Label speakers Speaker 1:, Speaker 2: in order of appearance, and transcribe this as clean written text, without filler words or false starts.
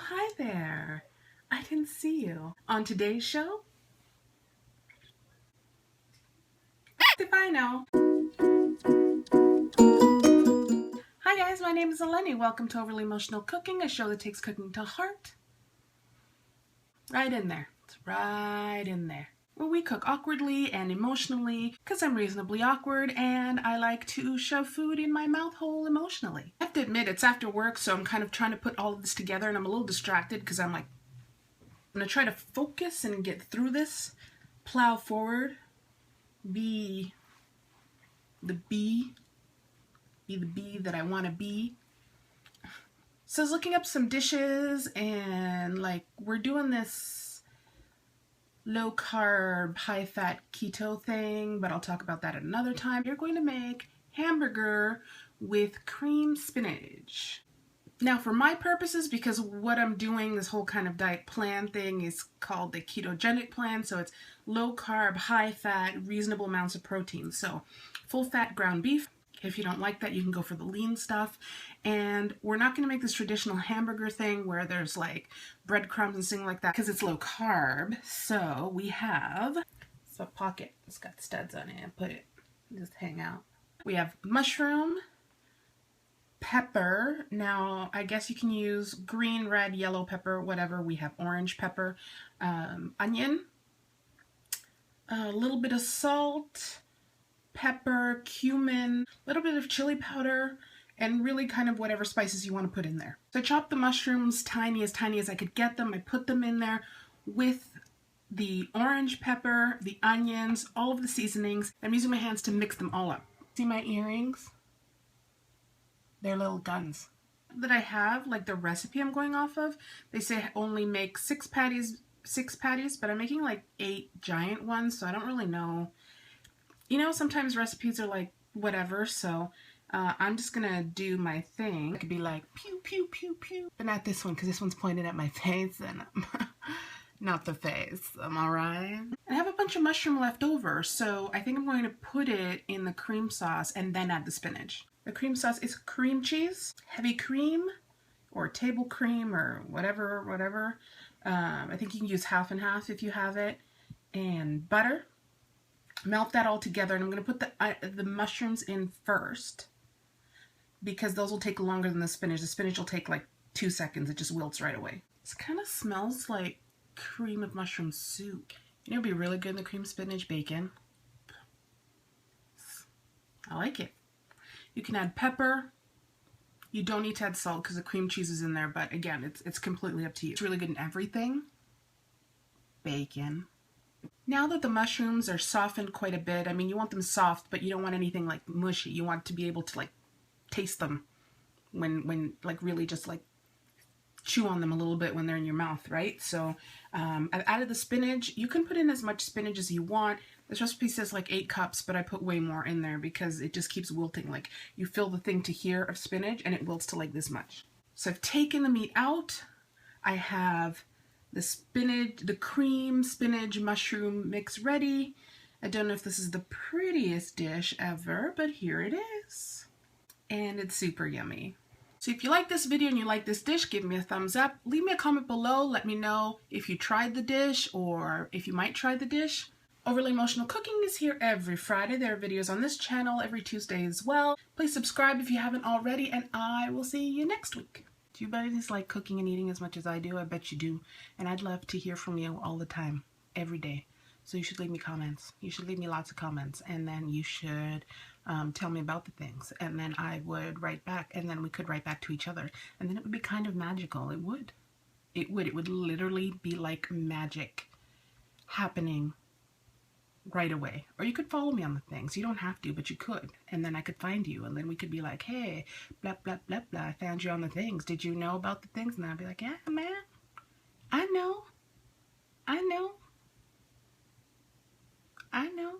Speaker 1: hi there. I didn't see you. On today's show, if I know. Hi guys, my name is Eleni. Welcome to Overly Emotional Cooking, a show that takes cooking to heart. Right in there. It's right in there. Well, we cook awkwardly and emotionally because I'm reasonably awkward and I like to shove food in my mouth hole emotionally. I have to admit, it's after work, so I'm kind of trying to put all of this together and I'm a little distracted because I'm like, I'm going to try to focus and get through this, plow forward, be the bee that I want to be. So I was looking up some dishes and like we're doing this low carb, high fat keto thing, but I'll talk about that at another time. You're going to make hamburger with cream spinach. Now for my purposes, because what I'm doing, this whole kind of diet plan thing is called the ketogenic plan. So it's low carb, high fat, reasonable amounts of protein. So full fat ground beef. If you don't like that, you can go for the lean stuff. And we're not going to make this traditional hamburger thing where there's like breadcrumbs and things like that because it's low carb. So we have a pocket. It's got studs on it and put it, just hang out. We have mushroom, pepper. Now, I guess you can use green, red, yellow pepper, whatever. We have orange pepper, onion, a little bit of salt, pepper, cumin, a little bit of chili powder, and really kind of whatever spices you want to put in there. So I chopped the mushrooms tiny as I could get them. I put them in there with the orange pepper, the onions, all of the seasonings. I'm using my hands to mix them all up. See my earrings? They're little guns. That I have, like the recipe I'm going off of, they say only make six patties, but I'm making like 8 giant ones, so I don't really know. You know, sometimes recipes are like whatever, so I'm just gonna do my thing. I could be like pew pew pew pew, but not this one because this one's pointed at my face and not the face. Am I right? I have a bunch of mushroom left over, so I think I'm going to put it in the cream sauce and then add the spinach. The cream sauce is cream cheese, heavy cream, or table cream, or whatever. I think you can use half and half if you have it, and butter. Melt that all together, and I'm going to put the mushrooms in first because those will take longer than the spinach. The spinach will take like 2 seconds. It just wilts right away. This kind of smells like cream of mushroom soup. You know, it'd be really good in the cream spinach bacon. I like it. You can add pepper. You don't need to add salt because the cream cheese is in there, but again, it's completely up to you. It's really good in everything. Bacon. Now that the mushrooms are softened quite a bit, I mean, you want them soft, but you don't want anything like mushy. You want to be able to like taste them when like really just like chew on them a little bit when they're in your mouth, right? So I've added the spinach. You can put in as much spinach as you want. This recipe says like 8 cups, but I put way more in there because it just keeps wilting. Like you fill the thing to here of spinach and it wilts to like this much. So I've taken the meat out. I have the spinach, the cream, spinach, mushroom mix ready. I don't know if this is the prettiest dish ever, but here it is. And it's super yummy. So if you like this video and you like this dish, give me a thumbs up. Leave me a comment below. Let me know if you tried the dish or if you might try the dish. Overly Emotional Cooking is here every Friday. There are videos on this channel every Tuesday as well. Please subscribe if you haven't already, and I will see you next week. Do you guys like cooking and eating as much as I do? I bet you do. And I'd love to hear from you all the time, every day. So you should leave me comments. You should leave me lots of comments. And then you should tell me about the things. And then I would write back. And then we could write back to each other. And then it would be kind of magical. It would. It would. It would literally be like magic happening right away. Or you could follow me on the things. You don't have to, but you could. And then I could find you. And then we could be like, hey, blah, blah, blah, blah. I found you on the things. Did you know about the things? And I'd be like, yeah, man. I know. I know. I know.